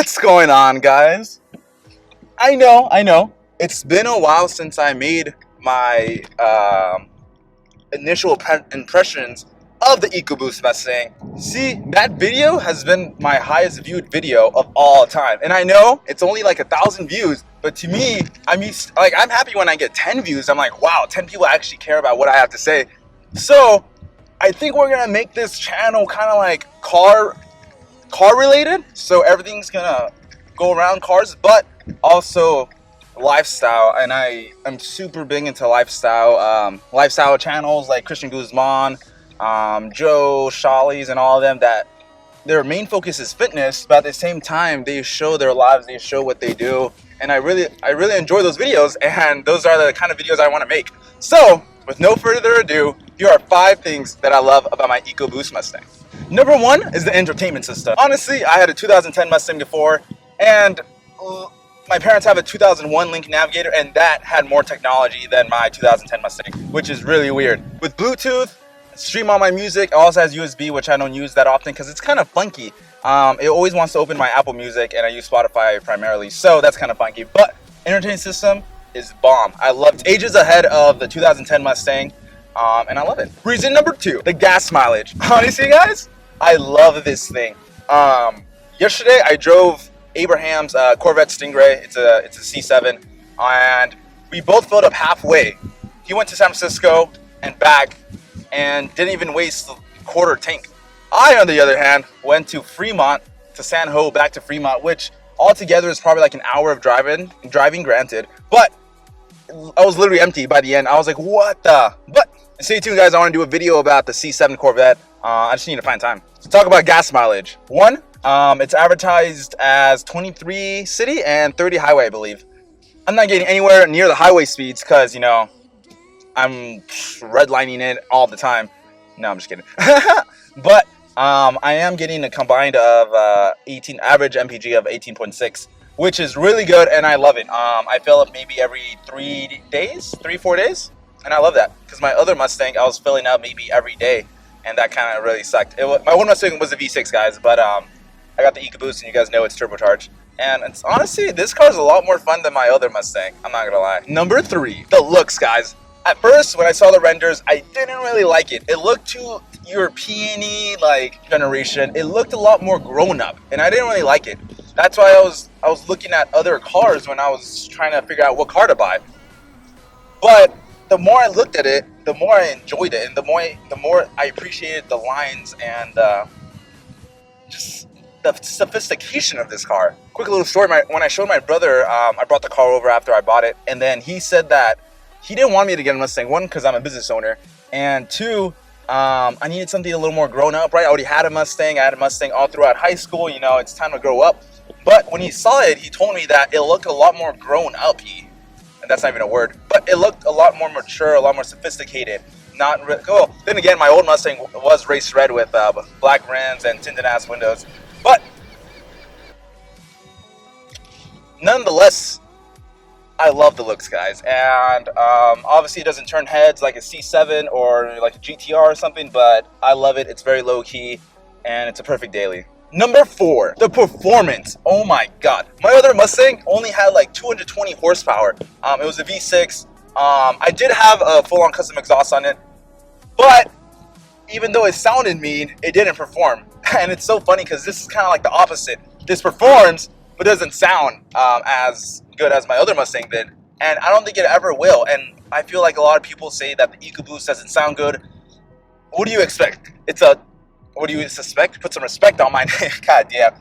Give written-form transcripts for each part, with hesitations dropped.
What's going on, guys? I know. It's been a while since I made my initial impressions of the EcoBoost Mustang. See, that video has been my highest viewed video of all time. And I know it's only like 1,000 views, but to me, I'm happy when I get 10 views. I'm like, wow, 10 people actually care about what I have to say. So I think we're gonna make this channel kind of like car related. So everything's gonna go around cars, but also lifestyle. And I'm super big into lifestyle channels like Christian Guzman, Joe Shawley's, and all of them, that their main focus is fitness, but at the same time they show their lives, they show what they do, and I really enjoy those videos, and those are the kind of videos I want to make. So with no further ado, here are 5 things that I love about my EcoBoost Mustang. Number 1 is the entertainment system. Honestly, I had a 2010 Mustang before, and my parents have a 2001 Lincoln Navigator, and that had more technology than my 2010 Mustang, which is really weird. With Bluetooth, stream all my music. It also has USB, which I don't use that often because it's kind of funky. It always wants to open my Apple Music, and I use Spotify primarily, so that's kind of funky. But entertainment system is bomb. I love it. Ages ahead of the 2010 Mustang, and I love it. Reason number 2, the gas mileage. Honestly, guys, I love this thing. Yesterday I drove Abraham's Corvette Stingray. It's a C7, and we both filled up halfway. He went to San Francisco and back and didn't even waste a quarter tank. I, on the other hand, went to Fremont to San Ho, back to Fremont, which altogether is probably like an hour of driving granted, but I was literally empty by the end. I was like, what the? But stay tuned, guys. I want to do a video about the C7 Corvette. I just need to find time. So talk about gas mileage. 1, it's advertised as 23 city and 30 highway, I believe. I'm not getting anywhere near the highway speeds because, you know, I'm redlining it all the time. No, I'm just kidding. But I am getting a combined of average MPG of 18.6, which is really good, and I love it. I fill up maybe every 3 days, 4 days, and I love that because my other Mustang, I was filling up maybe every day, and that kind of really sucked. My one Mustang was a V6, guys, but I got the EcoBoost, and you guys know it's turbocharged. And it's honestly, this car is a lot more fun than my other Mustang. I'm not gonna lie. Number 3, the looks, guys. At first, when I saw the renders, I didn't really like it. It looked too European-y, like, generation. It looked a lot more grown up, and I didn't really like it. That's why I was looking at other cars when I was trying to figure out what car to buy. But the more I looked at it, the more I enjoyed it, and the more I appreciated the lines and just the sophistication of this car. Quick little story, when I showed my brother, I brought the car over after I bought it, and then he said that he didn't want me to get a Mustang. 1, because I'm a business owner, and 2, I needed something a little more grown up, right? I already had a Mustang. I had a Mustang all throughout high school. You know, it's time to grow up. But when he saw it, he told me that it looked a lot more grown up-y. And that's not even a word. But it looked a lot more mature, a lot more sophisticated. Oh, then again, my old Mustang was race red with black rims and tinted ass windows. But nonetheless, I love the looks, guys, and obviously it doesn't turn heads like a C7 or like a GTR or something, but I love it. It's very low-key, and it's a perfect daily. Number 4, the performance. Oh my god. My other Mustang only had like 220 horsepower. It was a V6. I did have a full-on custom exhaust on it, but even though it sounded mean, it didn't perform. And it's so funny because this is kind of like the opposite. This performs, but doesn't sound as good as my other Mustang did, and I don't think it ever will. And I feel like a lot of people say that the EcoBoost doesn't sound good. What do you expect? What do you suspect? Put some respect on my name. God damn.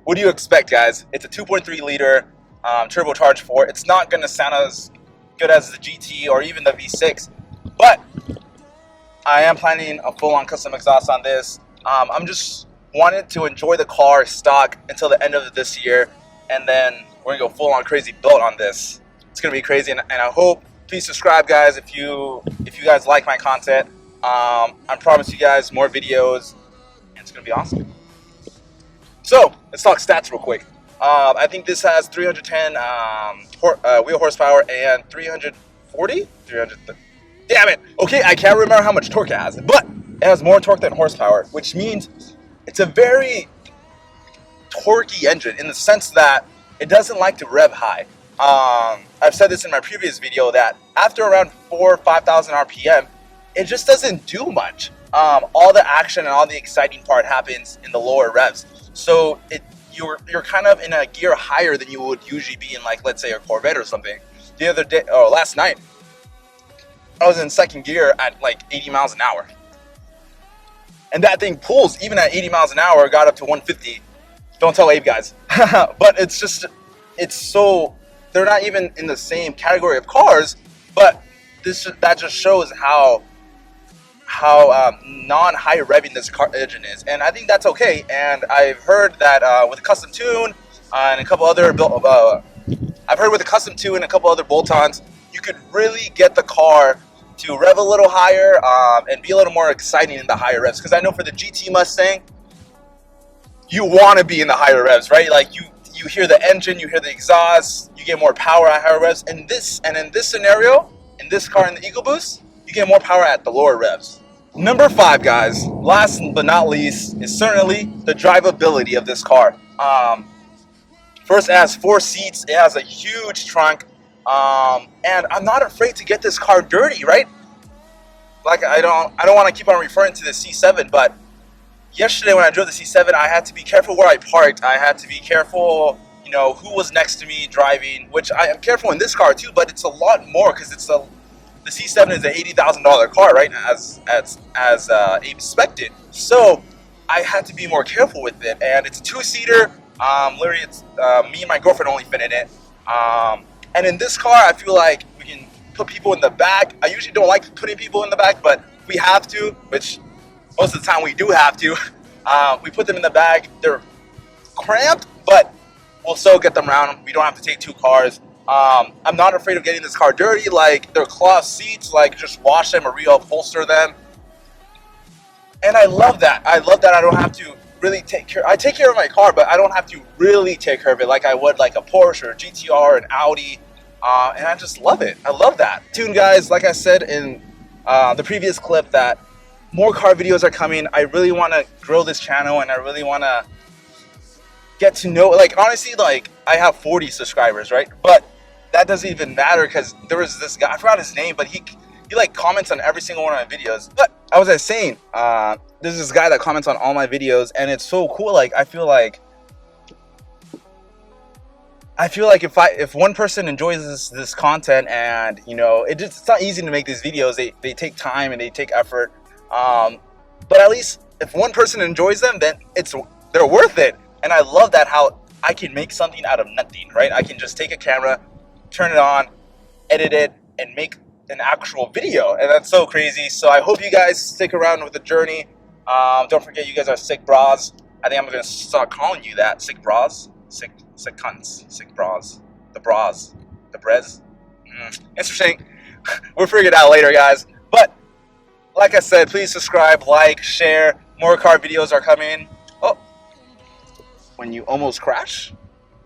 What do you expect, guys? It's a 2.3 liter turbocharged 4. It's not gonna sound as good as the GT or even the V6, but I am planning a full-on custom exhaust on this. I'm just wanted to enjoy the car stock until the end of this year, and then we're gonna go full on crazy build on this. It's gonna be crazy, and I hope, please subscribe, guys, if you guys like my content. I promise you guys more videos, and it's gonna be awesome. So let's talk stats real quick. I think this has 310 wheel horsepower and 340. Damn it. Okay, I can't remember how much torque it has, but it has more torque than horsepower, which means it's a very torquey engine in the sense that it doesn't like to rev high. I've said this in my previous video that after around 4,000 or 5,000 RPM, it just doesn't do much. All the action and all the exciting part happens in the lower revs. So you're kind of in a gear higher than you would usually be in, like, let's say a Corvette or something. The other day, or last night, I was in second gear at like 80 miles an hour. And that thing pulls, even at 80 miles an hour, got up to 150. Don't tell Abe, guys. But it's so, they're not even in the same category of cars, but that just shows how non-high revving this car engine is. And I think that's okay. And I've heard that with a custom tune and a couple other, bolt-ons, you could really get the car to rev a little higher and be a little more exciting in the higher revs. Because I know for the GT Mustang, you want to be in the higher revs, right? Like you hear the engine, you hear the exhaust, you get more power at higher revs. In this scenario, in this car, in the Ecoboost, you get more power at the lower revs. Number 5, guys, last but not least, is certainly the drivability of this car. First, it has 4 seats. It has a huge trunk. And I'm not afraid to get this car dirty, right? Like, I don't want to keep on referring to the C7, but yesterday when I drove the C7, I had to be careful where I parked. I had to be careful, who was next to me driving, which I am careful in this car too, but it's a lot more because the C7 is an $80,000 car, right? As Abe expected. So I had to be more careful with it, and it's a 2-seater. Literally, it's me and my girlfriend only fit in it. And in this car, I feel like we can put people in the back. I usually don't like putting people in the back, but we have to, which most of the time we do have to. We put them in the back. They're cramped, but we'll still get them around. We don't have to take 2 cars. I'm not afraid of getting this car dirty. Like, they're cloth seats, like, just wash them or reupholster them. And I love that. I don't have to really take care. I take care of my car, but I don't have to really take care of it like I would like a Porsche or a GTR, an Audi. And I just love it. I love that. Tune, guys, like I said in the previous clip, that more car videos are coming. I really want to grow this channel, and I really want to get to know, like, honestly, like, I have 40 subscribers, right? But that doesn't even matter, because there was this guy, I forgot his name, but he like comments on every single one of my videos. But I was saying, there's this guy that comments on all my videos, and it's so cool. Like, I feel like if one person enjoys this content, and it's not easy to make these videos. They take time and they take effort. But at least if one person enjoys them, then they're worth it. And I love that, how I can make something out of nothing, right? I can just take a camera, turn it on, edit it, and make an actual video. And that's so crazy. So I hope you guys stick around with the journey. Don't forget, you guys are sick bras. I think I'm going to start calling you that. Sick bras? Sick cunts. Sick bras. The bras. The brez. Interesting. We'll figure it out later, guys. But like I said, please subscribe, like, share. More car videos are coming. Oh, when you almost crash.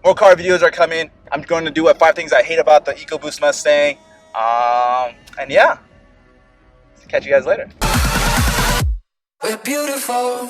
More car videos are coming. I'm going to do 5 things I hate about the Ecoboost Mustang. And yeah, catch you guys later. We're beautiful.